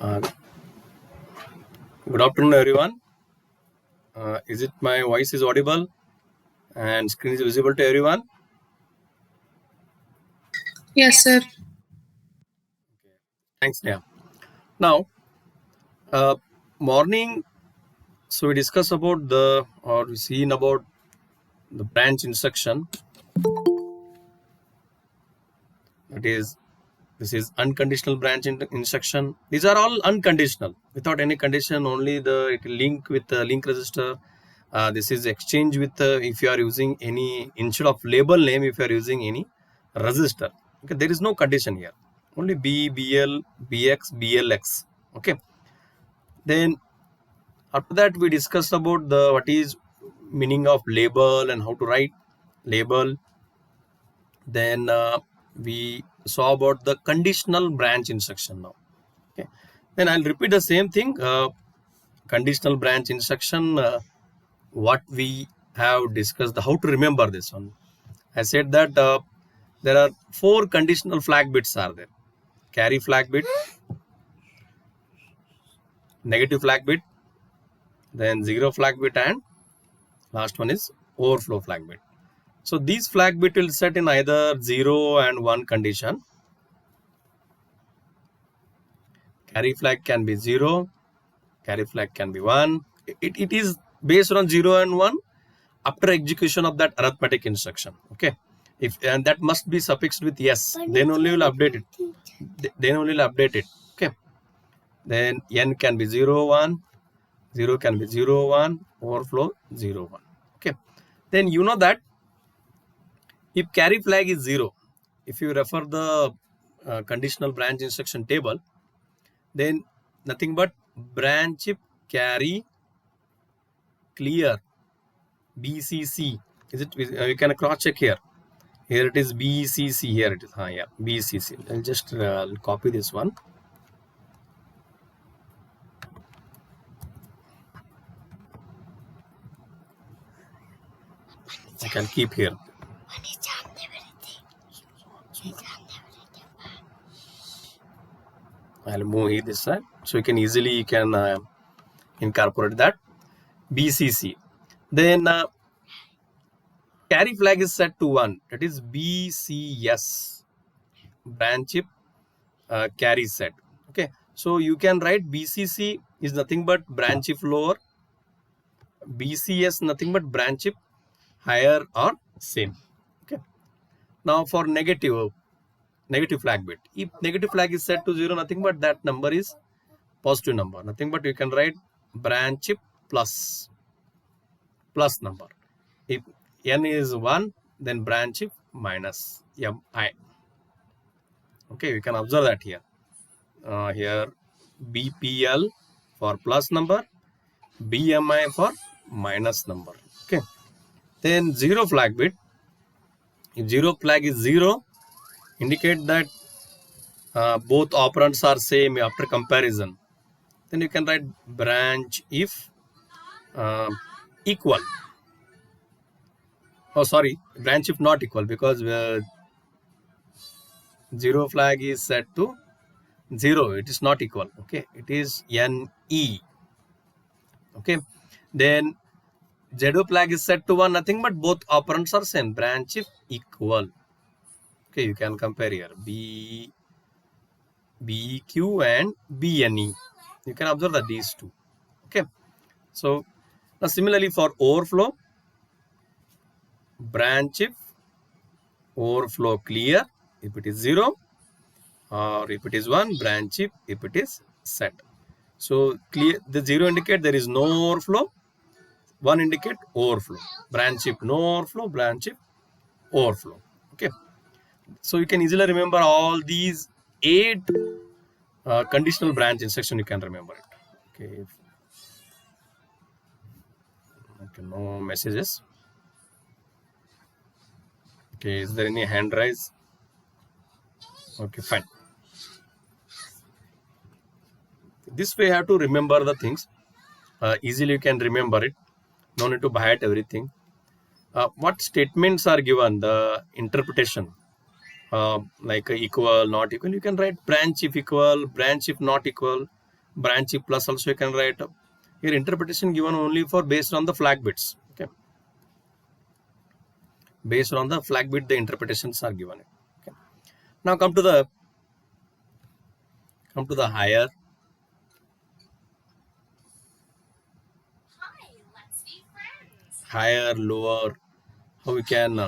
Uh, Good afternoon, everyone. Is it my voice is audible and screen is visible to everyone? Yes, sir. Thanks, Neha. Now, uh, morning. So we discuss about we seen about the branch instruction. That is, this is unconditional branch instruction. These are all unconditional, without any condition. Only it will link with the link register. This is exchange with if you are using any instead of label name. If you are using any register, okay, there is no condition here. Only B, BL, BX, BLX. Okay. Then after that we discussed about the what is meaning of label and how to write label. Then we saw about the conditional branch instruction now. Okay. Then I'll repeat the same thing. Conditional branch instruction. What we have discussed, how to remember this one. I said that there are 4 conditional flag bits are there. Carry flag bit, negative flag bit, then 0 flag bit, and last one is overflow flag bit. So these flag bit will set in either 0 and 1 condition. Carry flag can be 0, carry flag can be 1. It is based on 0 and 1 after execution of that arithmetic instruction. Okay. And that must be suffixed with yes, then only will update it. Then only will update it. Okay. Then n can be 0, 1, 0 can be 0, 1, overflow 0, 1. Okay. Then you know that if carry flag is 0, if you refer the conditional branch instruction table, then nothing but branch if carry clear BCC. Is it? You can cross check here. Here it is BCC. Here it is. Yeah, BCC. I'll just copy this one. I can keep here. I'll move this side so you can easily incorporate that BCC. Then carry flag is set to 1. That is BCS, branch if carry set. Okay, so you can write BCC is nothing but branch if lower, BCS nothing but branch if higher or same. Okay. Now for negative flag bit, if negative flag is set to 0, nothing but that number is positive number, nothing but you can write branch if plus number. If n is 1, then branch if minus mi. Okay, we can observe that here. Here BPL for plus number, BMI for minus number. Okay. Then 0 flag bit. If 0 flag is 0, indicate that both operands are same after comparison. Then you can write branch if equal. Oh, sorry, branch if not equal, because 0 flag is set to 0. It is not equal. Okay, it is NE. Okay, then Z flag is set to 1, nothing but both operands are same, branch if equal. Okay, you can compare here BQ and BNE. You can observe that these two. Okay, so now similarly for overflow, branch if overflow clear if it is 0, or if it is 1, branch if it is set. So clear, the 0 indicate there is no overflow, 1 indicate overflow, branch if no overflow, branch if overflow. Okay, so you can easily remember all these 8 conditional branch instruction. You can remember it. Okay, no messages. Okay, is there any hand raise? Okay, fine. This way you have to remember the things. Easily you can remember it. No need to buy it everything. What statements are given, the interpretation, like equal, not equal, you can write branch if equal, branch if not equal, branch if plus also you can write. Here interpretation given only for based on the flag bits. Okay, based on the flag bit the interpretations are given. Okay, now come to the higher. Higher, lower, how we can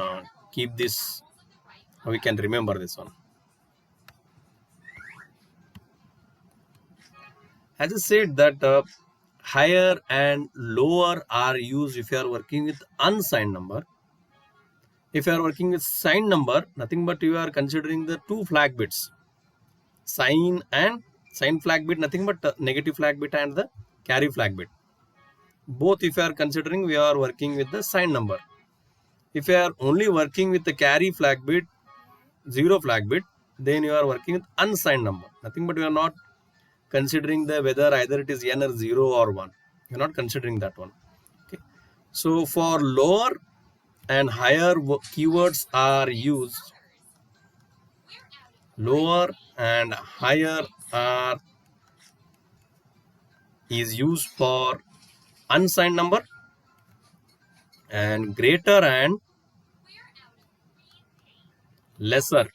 keep this, how we can remember this one. As I said that higher and lower are used if you are working with unsigned number. If you are working with signed number, nothing but you are considering the two flag bits, sign flag bit, nothing but negative flag bit and the carry flag bit. Both if you are considering, we are working with the signed number. If you are only working with the carry flag bit, zero flag bit, then you are working with unsigned number. Nothing but you are not considering the whether either it is n or 0 or 1. You are not considering that one. Okay. So for lower and higher keywords are used. Lower and higher is used for unsigned number, and greater and lesser,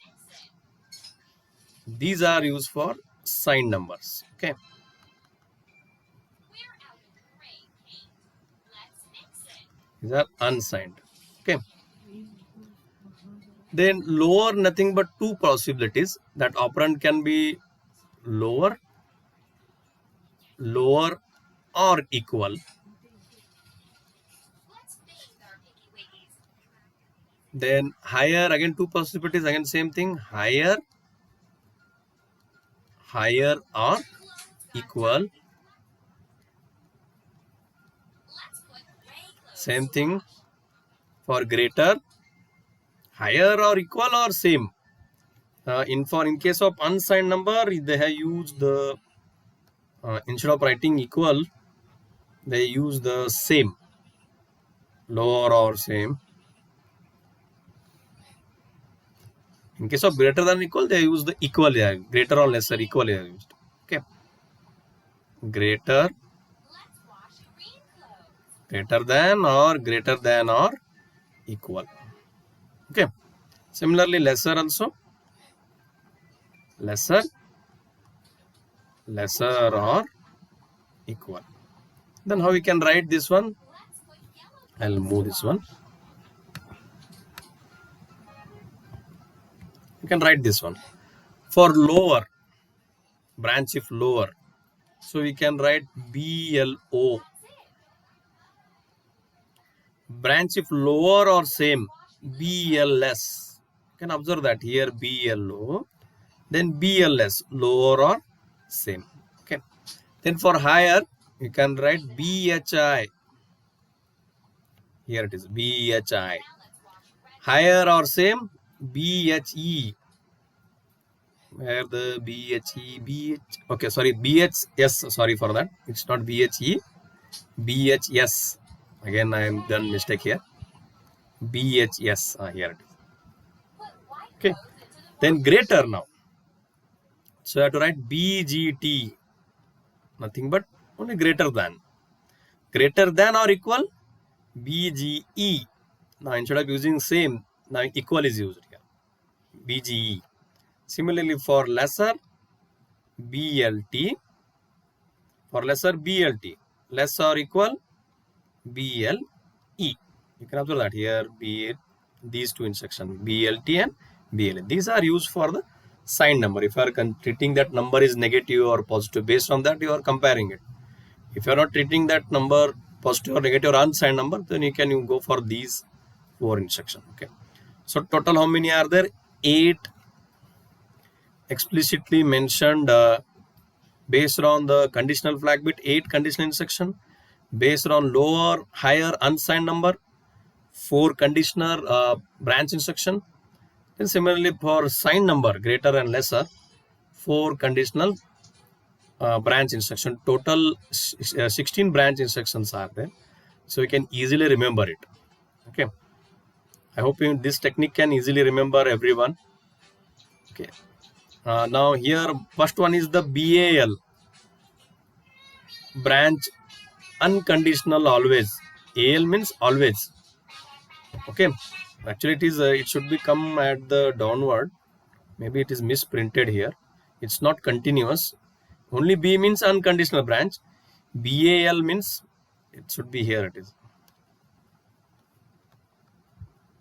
these are used for signed numbers. Okay, these are unsigned. Okay, then lower, nothing but two possibilities, that operand can be lower or equal. Then higher, again two possibilities, again same thing, higher or equal. Same thing for greater, higher or equal or same. In case of unsigned number, they have used the instead of writing equal, they use the same, lower or same. In case of greater than equal, they use the equal here. Greater or lesser, equal here used. Okay, greater than or equal. Okay, similarly lesser also, lesser or equal. Then how we can write this one? I'll move this one. You can write this one. For lower, branch if lower, so we can write BLO. Branch if lower or same, BLS. You can observe that here BLO, then BLS, lower or same. Okay. Then for higher, you can write BHI. Here it is BHI. Higher or same, BHE. Where the BHE, okay, sorry, BHS, sorry for that. It's not BHE, BHS. Again, I am done mistake here. BHS, here it is. Okay, then greater now. So I have to write BGT, nothing but only greater than or equal, BGE. Now instead of using same, now equal is used here, BGE. Similarly for lesser, BLT. For lesser, BLT. Less or equal, BLE. You can observe that here, these two instructions, BLT and BLE. These are used for the signed number. If you are treating that number is negative or positive, based on that you are comparing it. If you are not treating that number positive or negative or unsigned number, then you can go for these four instructions. Okay. So total how many are there? 8 explicitly mentioned based on the conditional flag bit, 8 conditional instruction. Based on lower, higher, unsigned number, 4 conditional branch instruction. Then similarly for signed number, greater and lesser, 4 conditional branch instruction. Total 16 branch instructions are there. So you can easily remember it. Okay. I hope this technique can easily remember everyone. Okay. Now here first one is the BAL. branch unconditional always. AL means always. Okay, actually it should be come at the downward. Maybe it is misprinted here. It's not continuous. Only B means unconditional branch. BAL means it should be here. It is.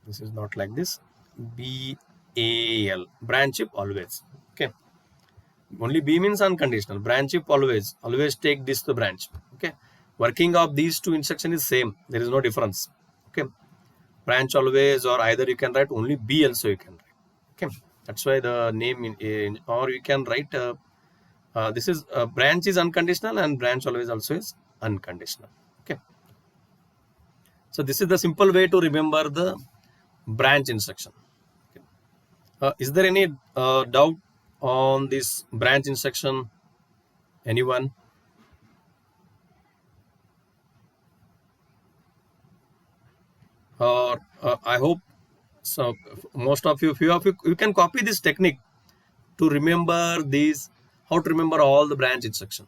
This is not like this. BAL, branch if always. Okay. Only B means unconditional. Branch if always. Always take this to branch. Okay. Working of these two instruction is same. There is no difference. Okay. Branch always, or either you can write only B also you can write. Okay. That's why the name in or you can write this is branch is unconditional and branch always also is unconditional. Okay. So this is the simple way to remember the branch instruction. Okay. Is there any doubt on this branch instruction? Anyone? Or I hope so. Most of you, few of you can copy this technique to remember these. How to remember all the branch instruction?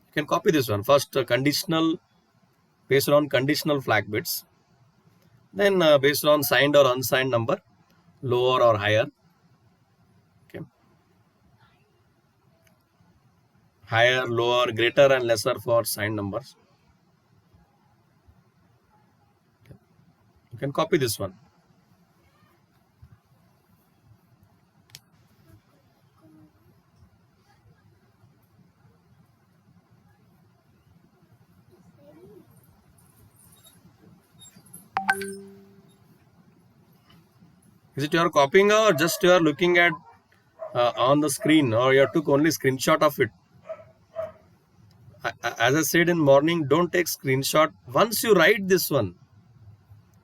You can copy this one first. Conditional based on conditional flag bits. Then based on signed or unsigned number, lower or higher. Okay. Higher, lower, greater and lesser for signed numbers. Okay. You can copy this one. Is it you are copying or just you are looking at on the screen, or you took only screenshot of it? As I said in morning, don't take screenshot. Once you write this one,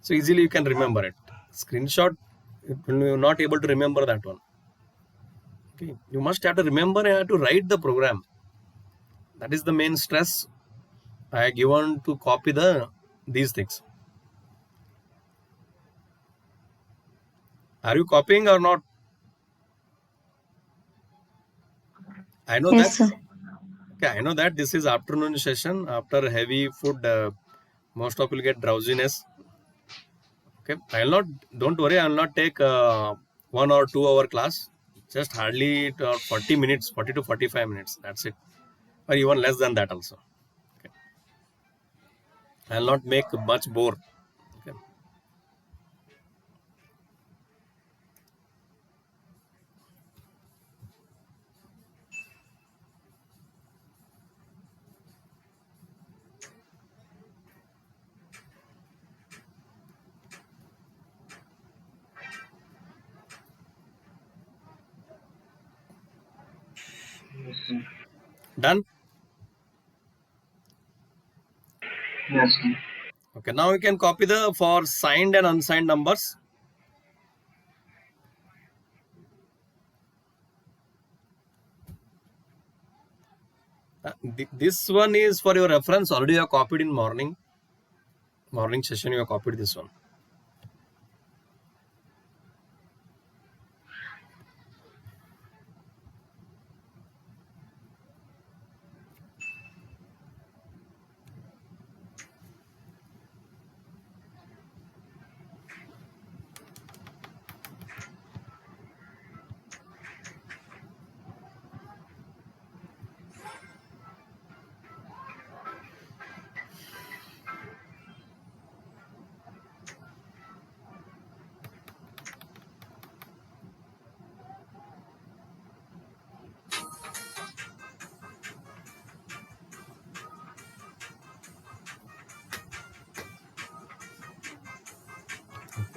so easily you can remember it. Screenshot, you're not able to remember that one. Okay, you must have to remember and have to write the program. That is the main stress I given to copy these things. Are you copying or not? I know Yes, that. sir. Okay, I know that this is afternoon session. After heavy food, most of you will get drowsiness. Okay, I'll not. Don't worry. I'll not take 1 or 2 hour class. Just hardly 40 minutes, 40 to 45 minutes. That's it, or even less than that also. Okay. I'll not make much bore. Okay. Done. Yes, sir. Okay. Now we can copy the for signed and unsigned numbers. This one is for your reference. Already you have copied in morning session. You have copied this one.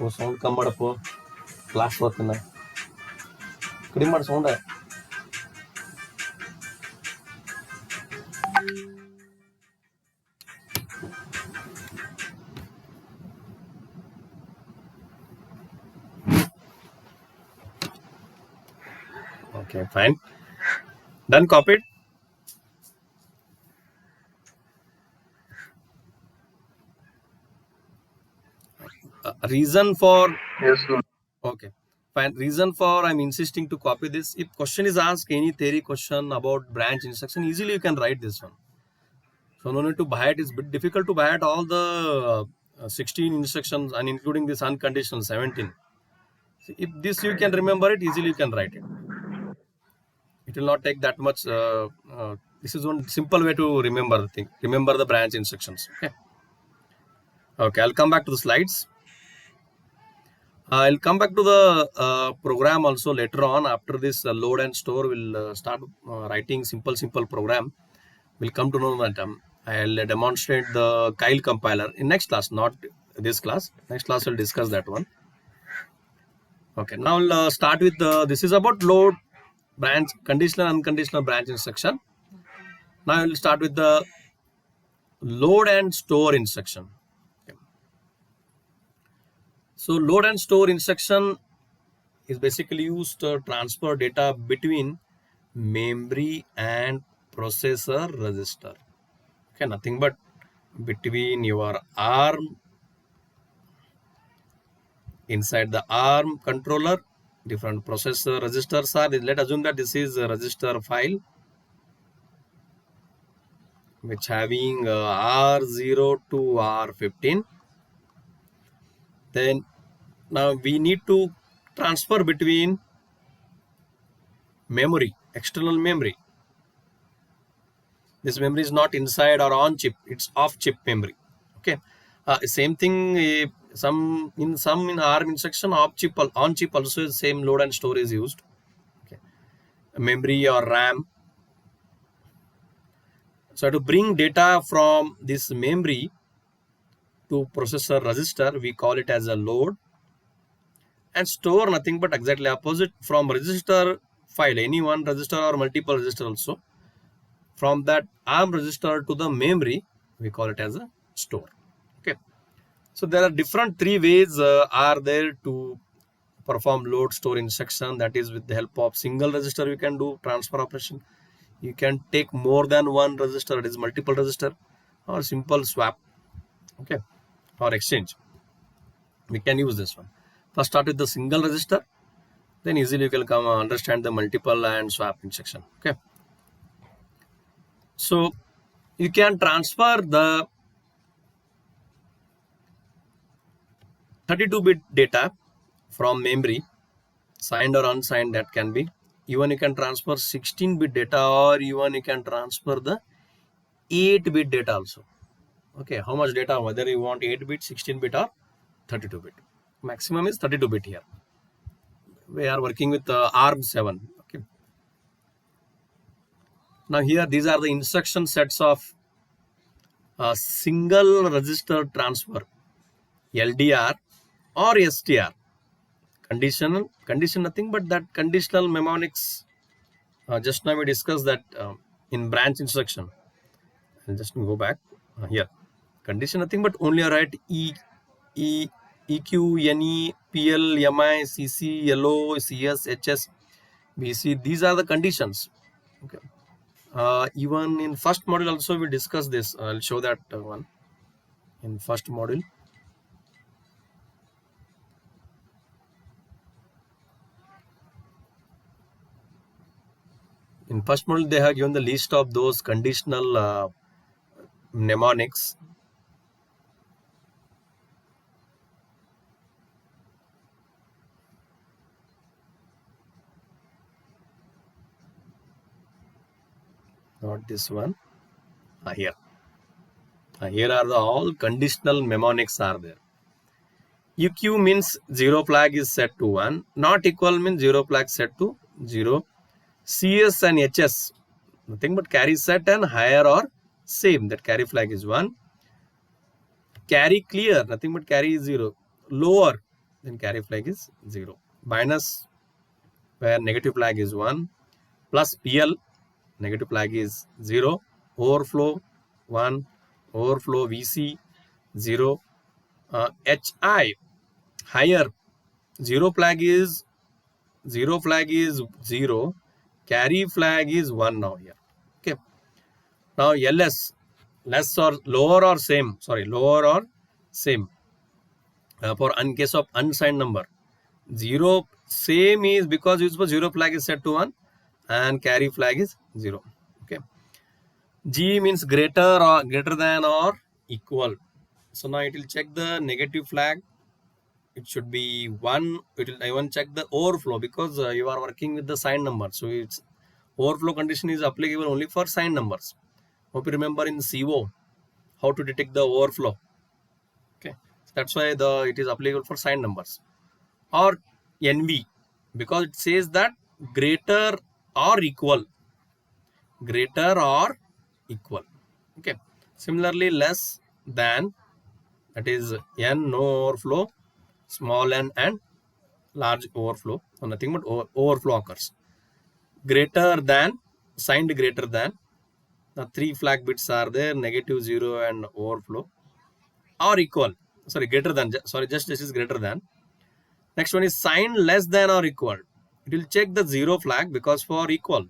Sound come out class work na. Kadi mar sound. Okay, fine. Done copied. Reason for Yes, sir. okay, fine. Reason for I'm insisting to copy this. If question is asked, any theory question about branch instruction, easily you can write this one. So no need to buy it. It's a bit difficult to buy it all the 16 instructions and including this unconditional 17. So if this you can remember it easily, you can write it. It will not take that much. This is one simple way to remember the thing. Remember the branch instructions. Okay. Okay, I'll come back to the slides. I'll come back to the program also later on. After this load and store, we'll start writing simple program. We'll come to know that I'll demonstrate the Kyle compiler in next class, not this class. Next class we'll discuss that one. Okay, now we'll start with this is about load, branch, conditional, unconditional branch instruction. Now we'll start with the load and store instruction. Okay. So load and store instruction is basically used to transfer data between memory and processor register. Okay, nothing but between your ARM, inside the ARM controller, different processor registers are. Let's assume that this is a register file which having R0 to R15. Then now we need to transfer between memory, external memory. This memory is not inside or on chip, it's off chip memory. Okay, same thing. In ARM instruction, off chip, on chip also same load and store is used. Okay, memory or RAM. So to bring data from this memory to processor register, we call it as a load. And store, nothing but exactly opposite, from register file, any one register or multiple register also. From that ARM register to the memory, we call it as a store. Okay. So there are different three ways are there to perform load store instruction. That is with the help of single register, you can do transfer operation. You can take more than one register, it is multiple register, or simple swap. Okay, or exchange. We can use this one. First start with the single register, then easily you can come understand the multiple and swap instruction. Okay. So you can transfer the 32-bit data from memory, signed or unsigned, that can be. Even you can transfer 16-bit data, or even you can transfer the 8-bit data also. Okay, how much data, whether you want 8-bit, 16-bit or 32-bit. Maximum is 32-bit here. We are working with ARM7. Okay. Now here, these are the instruction sets of single register transfer, LDR or STR. Condition nothing but that conditional mnemonics. Just now we discussed that in branch instruction. I'll just go back here. Condition nothing but only write EQ, NE, PL, MI, CC, LO, CS, HS, BC. These are the conditions. Okay. Even in first module also we discuss this. I'll show that one in first module. In first module, they have given the list of those conditional mnemonics. Not this one. Here. Here are all conditional mnemonics are there. EQ means 0 flag is set to 1. Not equal means 0 flag set to 0. CS and HS, nothing but carry set and higher or same, that carry flag is 1. Carry clear, nothing but carry is 0. Lower, then carry flag is 0. Minus, where negative flag is 1. Plus PL, negative flag is 0. Overflow 1. Overflow VC 0. HI, higher, 0 flag is 0. Carry flag is 1 now here. Okay. Now LS, less or lower or same. Sorry, lower or same. For in case of unsigned number, 0 same is because 0 flag is set to 1 and carry flag is 0. Okay. G means greater than or equal. So now it will check the negative flag. It should be 1. It will even check the overflow because you are working with the signed number. So its overflow condition is applicable only for signed numbers. Hope you remember in CO how to detect the overflow. Okay, so that's why it is applicable for signed numbers. Or NV, because it says that greater or equal. Greater or equal. Okay. Similarly, less than, that is n, no overflow, small n and large overflow, so nothing but overflow occurs. Greater than, signed greater than, the 3 flag bits are there, negative, 0 and overflow. Or equal, sorry, greater than, sorry, just this is greater than. Next one is signed less than or equal. It will check the 0 flag because for equal,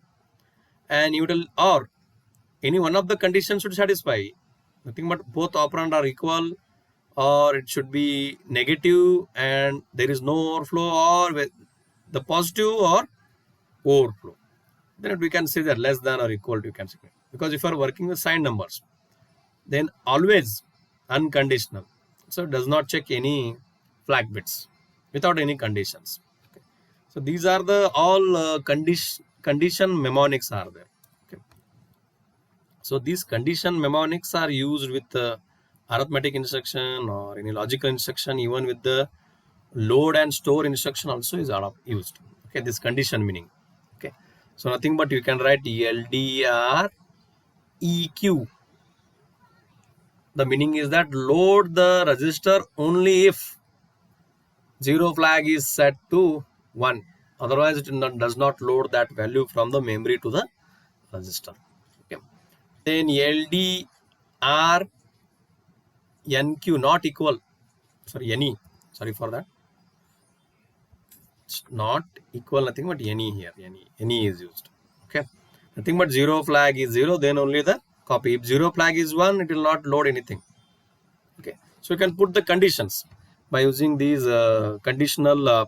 and you will, or any one of the conditions should satisfy. Nothing but both operand are equal, or it should be negative and there is no overflow, or the positive or overflow. Then we can say that less than or equal to, you can say, because if you are working with signed numbers, then always unconditional. So it does not check any flag bits without any conditions. Okay. So these are the all condition mnemonics are there. Okay. So these condition mnemonics are used with arithmetic instruction or any logical instruction, even with the load and store instruction also is used. Okay, this condition meaning. Okay, so nothing but you can write LDR EQ. The meaning is that load the register only if 0 flag is set to 1. Otherwise, it does not load that value from the memory to the register. Okay. Then LDR NQ not equal. Sorry, any. Sorry for that. It's not equal, nothing but any here. Any is used. Okay. Nothing but 0 flag is 0, then only the copy. If 0 flag is 1, it will not load anything. Okay. So you can put the conditions by using these conditional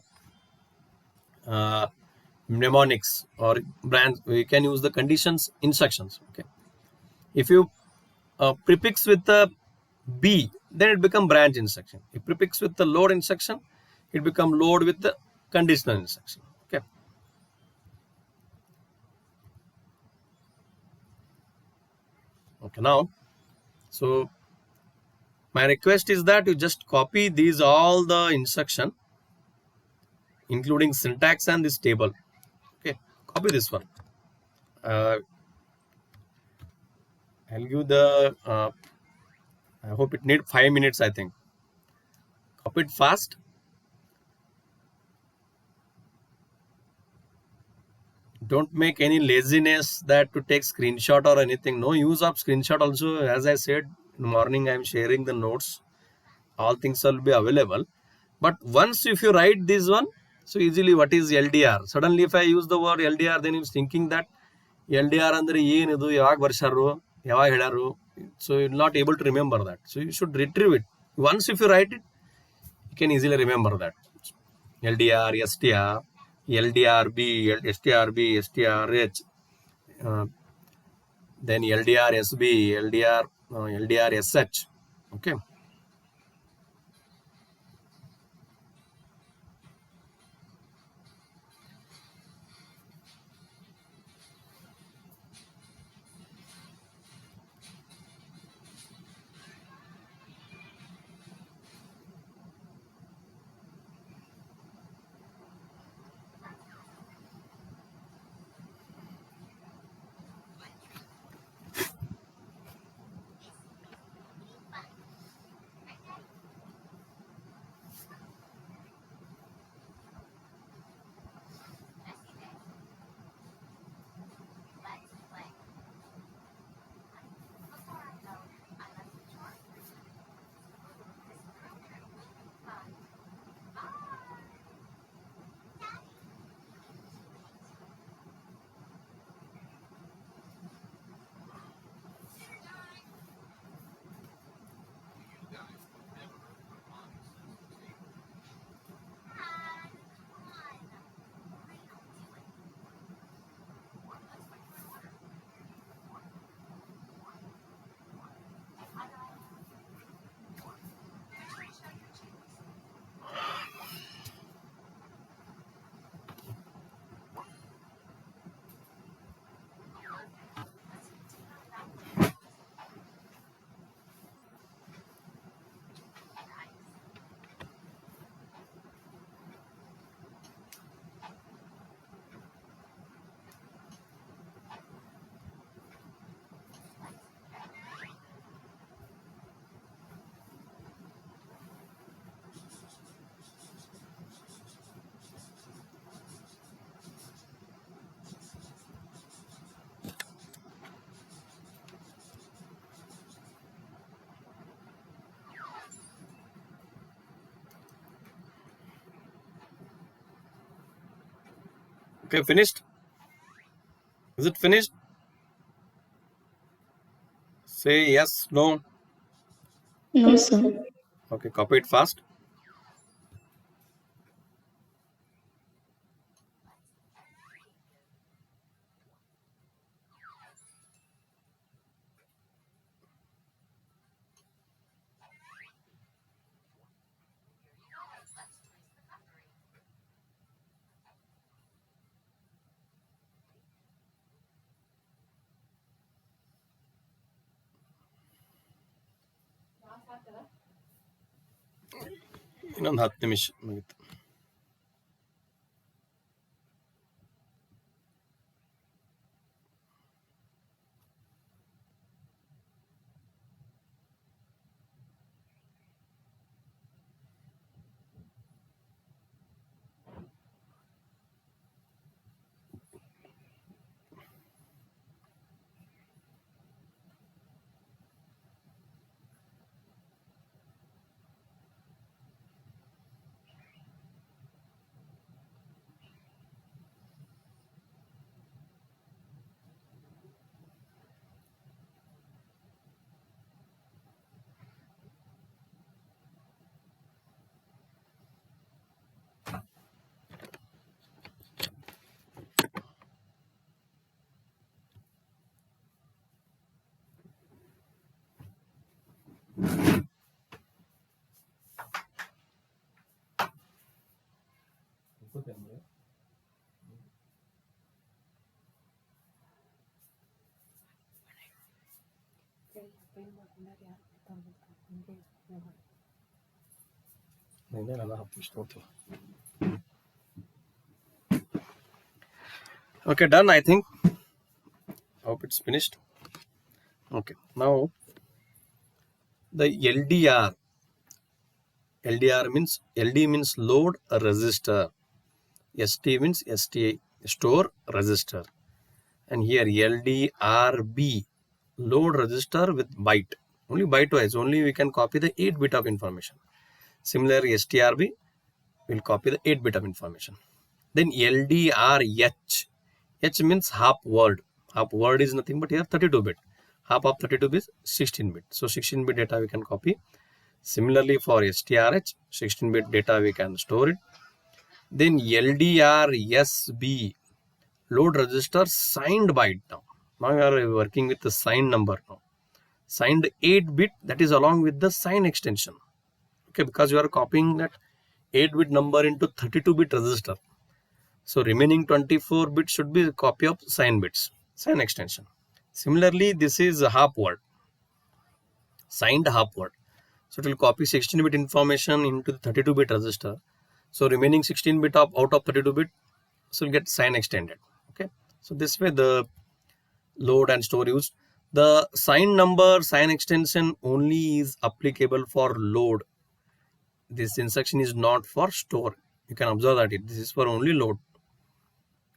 mnemonics or brands. We can use the conditions instructions. Okay. If you prefix with the B, then it become branch instruction. If prefix with the load instruction, it become load with the conditional instruction. Okay. Okay. Now, so my request is that you just copy these all the instruction, including syntax and this table. Okay. Copy this one. I'll give the. I hope it need 5 minutes. I think. Copy it fast. Don't make any laziness that to take screenshot or anything. No use of screenshot also. As I said in the morning, I am sharing the notes. All things will be available. But once if you write this one, so easily what is LDR? Suddenly if I use the word LDR, then it's thinking that LDR andre ಏನಿದು ಯಾವಾಗ ಬರ್ಸಾರು ಯಾವಾಗ ಹೇಳ್ಯಾರು, so you're not able to remember that. So you should retrieve it. Once if you write it, you can easily remember that. LDR, STR, LDRB, STRB, STRH, then LDR SB, LDR SH. Okay. Okay, finished? Is it finished? Say yes, no. No, sir. Okay, copy it fast. ಇನ್ನೊಂದು 10 ನಿಮಿಷ ಮುಗಿತು. Okay, done, I think. Hope it's finished. Okay, now the LDR means LD means load a resistor. ST means ST, store resistor. And here LDRB, load resistor with byte. Only byte wise, only we can copy the 8 bit of information. Similarly, STRB will copy the 8 bit of information. Then LDRH. H means half word. Half word is nothing but here 32 bit. Half of 32 bit is 16 bit. So 16 bit data we can copy. Similarly for STRH, 16 bit data we can store it. Then LDRSB, load register signed byte now. Now we are working with the signed number now. Signed 8 bit, that is along with the sign extension. Okay, because you are copying that 8 bit number into 32 bit register. So remaining 24 bits should be a copy of sign bits, sign extension. Similarly, this is a half word, signed half word. So it will copy 16 bit information into the 32 bit register. So remaining 16 bit of out of 32 bit, so will get sign extended. Okay. So this way the load and store used. The sign number, sign extension only is applicable for load. This instruction is not for store. You can observe that this is for only load.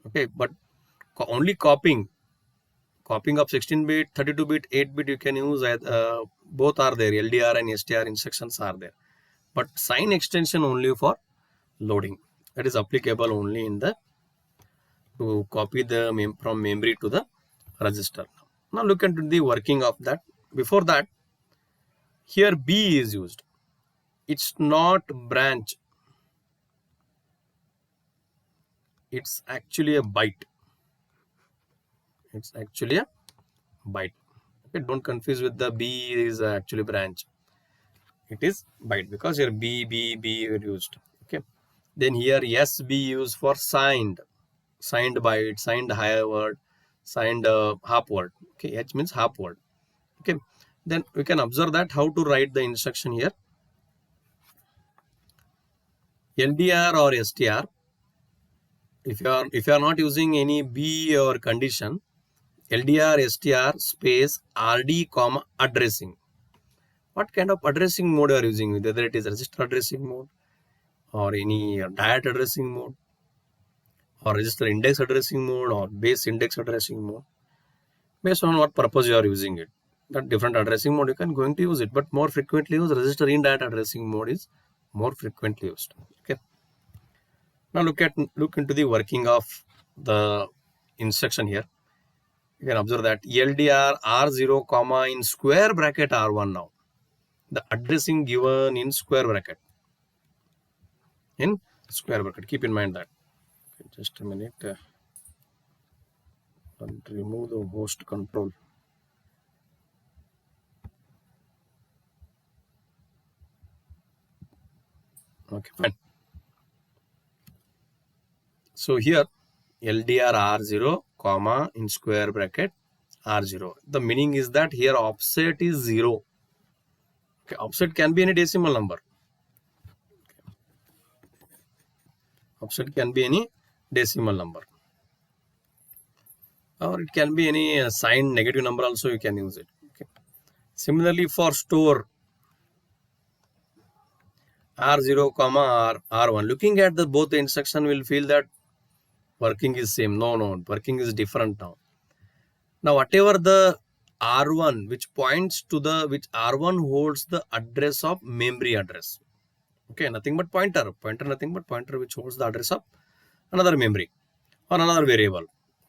Okay, but only copying of 16 bit, 32 bit, 8 bit you can use, both are there, LDR and STR instructions are there, but sign extension only for loading, that is applicable only in the to copy the from memory to the register. Now look into the working of that. Before that, here B is used, it's not branch, it's actually a byte. It's actually a byte. Okay, don't confuse with the B is actually branch. It is byte because here B are used. Okay. Then here SB used for signed byte, signed higher word, signed half word. Okay, H means half word. Okay. Then we can observe that how to write the instruction here. LDR or STR. If you are not using any B or condition, LDR STR space RD comma addressing. What kind of addressing mode you are using? Whether it is register addressing mode or any diet addressing mode or register index addressing mode or base index addressing mode. Based on what purpose you are using it. That different addressing mode you can going to use it, but more frequently used register indirect addressing mode is more frequently used. Okay. Now look into the working of the instruction here. You can observe that LDR R0 comma in square bracket R1 now. The addressing given in square bracket. In square bracket. Keep in mind that. Just a minute. I'll remove the host control. Okay, fine. So here LDR R0 comma in square bracket R0. The meaning is that here offset is 0. Okay, offset can be any decimal number. Offset can be any decimal number. Or it can be any signed negative number also, you can use it. Okay. Similarly for store R0 comma R1, looking at the both the instruction will feel that working is same. No, working is different now. Now whatever the R1 which points to the, which R1 holds the address of memory address. Okay, nothing but pointer. Pointer nothing but pointer which holds the address of another memory or another variable.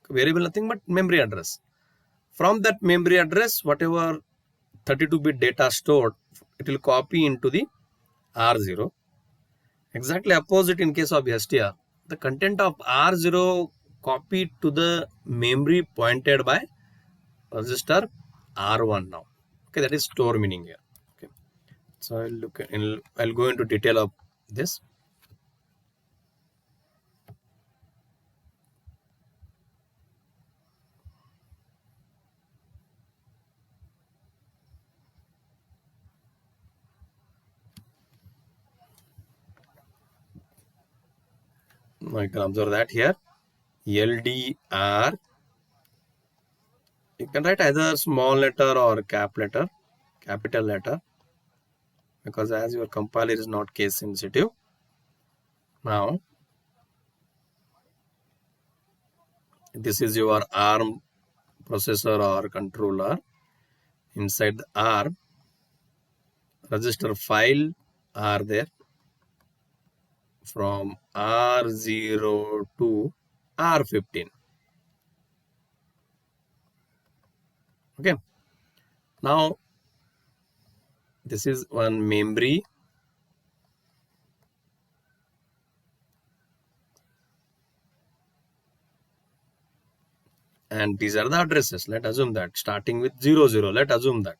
Variable nothing but memory address. From that memory address, whatever 32-bit data stored, it will copy into the R0. Exactly opposite in case of STR. The content of R0 copied to the memory pointed by register R1 now. Okay, that is store meaning here. Okay, so I'll go into detail of this. Now you can observe that here LDR, you can write either small letter or capital letter, because as your compiler is not case sensitive. Now this is your ARM processor or controller. Inside the ARM, register file are there from R0 to R15. Okay, now this is one memory, and these are the addresses. Let's assume that starting with 00. Let's assume that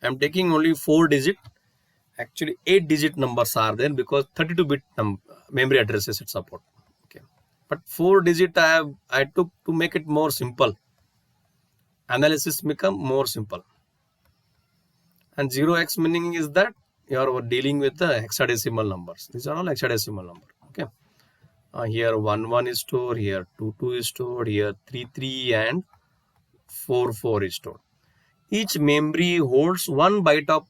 I'm taking only 4-digit. Actually 8-digit numbers are there because 32-bit memory addresses it support. Okay, but 4-digit I took to make it more simple. Analysis become more simple. And 0x meaning is that you are dealing with the hexadecimal numbers. These are all hexadecimal numbers. Okay, here 11 is stored, here 22 is stored, here 33 and 44 is stored. Each memory holds 1 byte of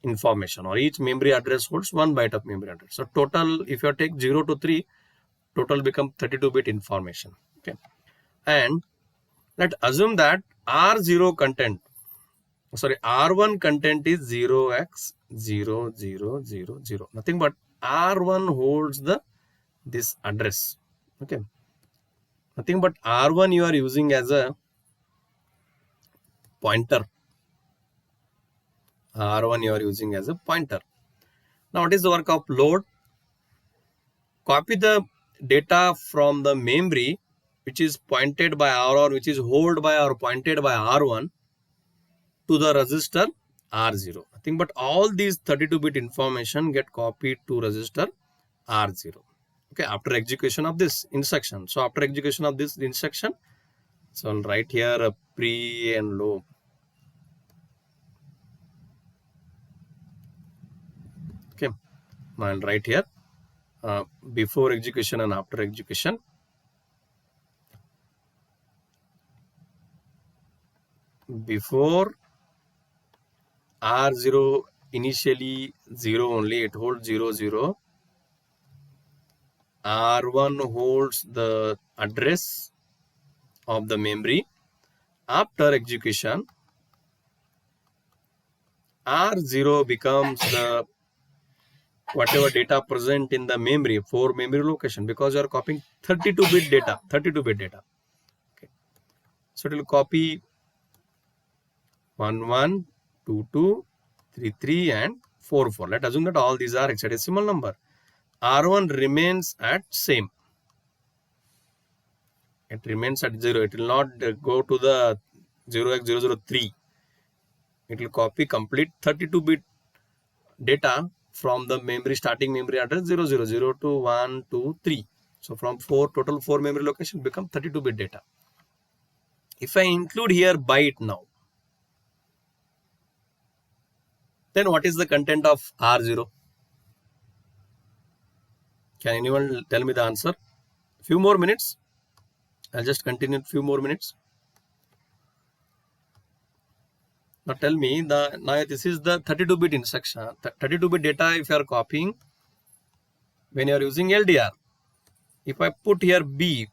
information, or each memory address holds 1 byte of memory address. So total, if you take 0 to 3, total become 32-bit information. Okay, and let's assume that R0 content, sorry, R1 content is 0x0000. Nothing but R1 holds the this address. Okay, nothing but R1 you are using as a pointer. R1 you are using as a pointer. Now what is the work of load? Copy the data from the memory which is pointed by R1, which is held by or pointed by R1 to the register R0. Nothing but all these 32-bit information get copied to register R0. Okay, after execution of this instruction. So after execution of this instruction, so I'll write here a pre and low. Okay, I'll write here before execution and after execution. Before R0 initially 0 only, it holds 00. R1 holds the address of the memory. After execution, R0 becomes the whatever data present in the memory, 4 memory location, because you are copying 32-bit data, 32-bit data. Okay. So it will copy 11, 22, 33 and 44. Let's assume that all these are hexadecimal number. R1 remains at same. It remains at 0. It will not go to the 0x003. It will copy complete 32-bit data from the memory, starting memory address 000 to 1, 2, 3. So from total 4 memory location become 32-bit data. If I include here byte now, then what is the content of R0? Can anyone tell me the answer? Few more minutes. I'll just continue few more minutes. Now tell me, now this is the 32-bit instruction. 32-bit data if you are copying when you are using LDR. If I put here B,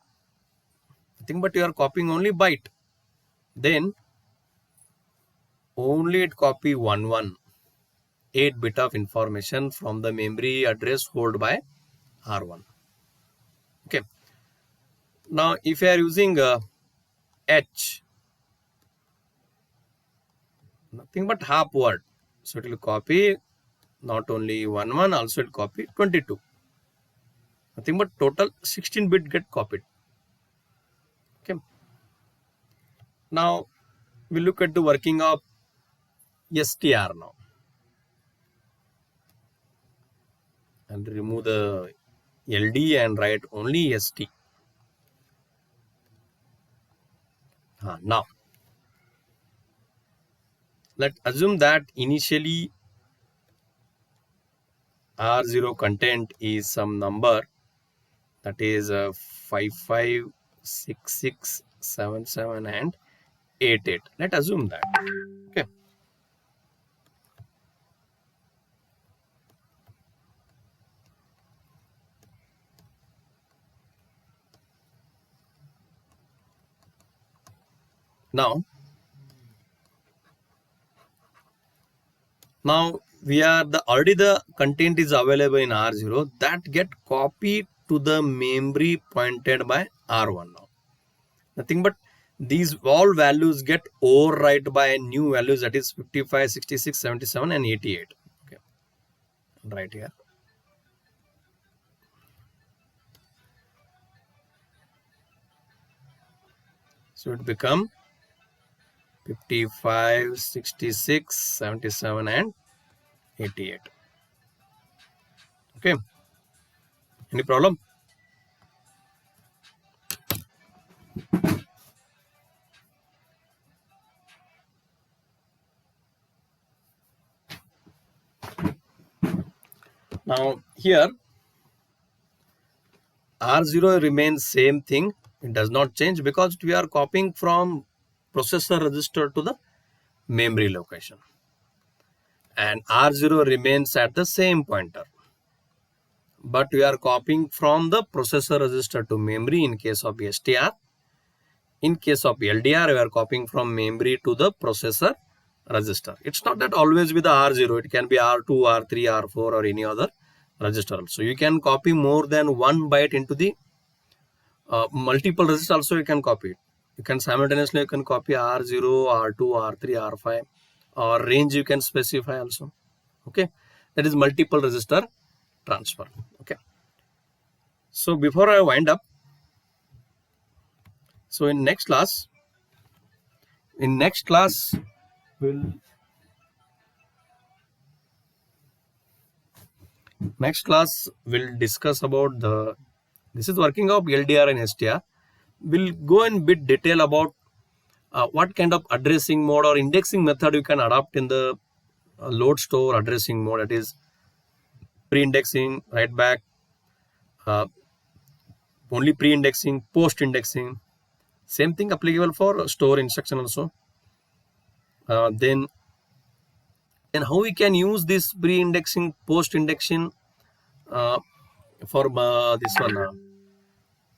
nothing but you are copying only byte. Then only it copy 8-bit of information from the memory address held by R1. Okay. Now if you are using H, nothing but half word. So it will copy not only 11, also it will copy 22. Nothing but total 16-bit get copied. Okay. Now we look at the working of STR now. And remove the LD and write only ST. Now, let's assume that initially R0 content is some number that is 556677 and 88. Let's assume that. Okay. Now we are already the content is available in R0 that get copied to the memory pointed by R1 now. Nothing but these all values get overwrite by new values, that is 55, 66, 77 and 88. Okay. Right here. So it become 55, 66, 77 and 88. Okay. Any problem? Now here R0 remains same thing. It does not change because we are copying from processor register to the memory location. And R0 remains at the same pointer. But we are copying from the processor register to memory in case of STR. In case of LDR, we are copying from memory to the processor register. It's not that always with the R0. It can be R2, R3, R4 or any other register. So you can copy more than one byte into the multiple register. Also you can copy it. You can simultaneously you can copy R0, R2, R3, R5 or range you can specify also. Okay, that is multiple register transfer. Okay, so before I wind up, so in next class we'll discuss about this is working of LDR and STR. We'll go in bit detail about what kind of addressing mode or indexing method you can adopt in the load store addressing mode, that is pre-indexing, write back, only pre-indexing, post-indexing. Same thing applicable for store instruction also. Then how we can use this pre-indexing, post-indexing for this one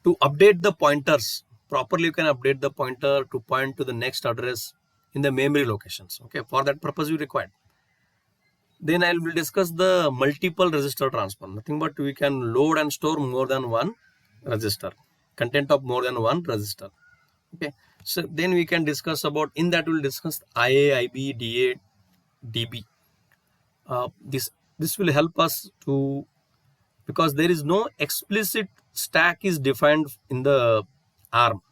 to update the pointers properly. You can update the pointer to point to the next address in the memory locations. Okay, for that purpose you require. Then I will discuss the multiple register transfer. Nothing but we can load and store more than one register, content of more than one register. Okay, so then we can discuss about, in that we'll discuss IA, IB, DA, DB. This will help us to, because there is no explicit stack is defined in the ARM.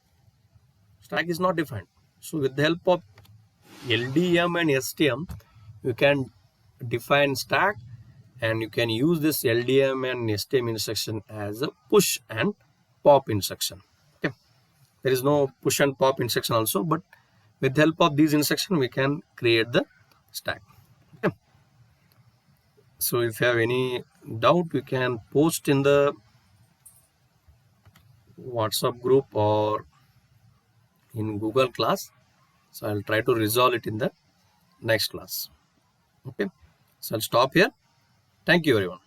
Stack is not defined. So with the help of LDM and STM, you can define stack, and you can use this LDM and STM instruction as a push and pop instruction. Okay, there is no push and pop instruction also, but with the help of these instructions we can create the stack. Okay. So if you have any doubt, you can post in the WhatsApp group or in Google class. So I'll try to resolve it in the next class. Okay, so I'll stop here. Thank you everyone.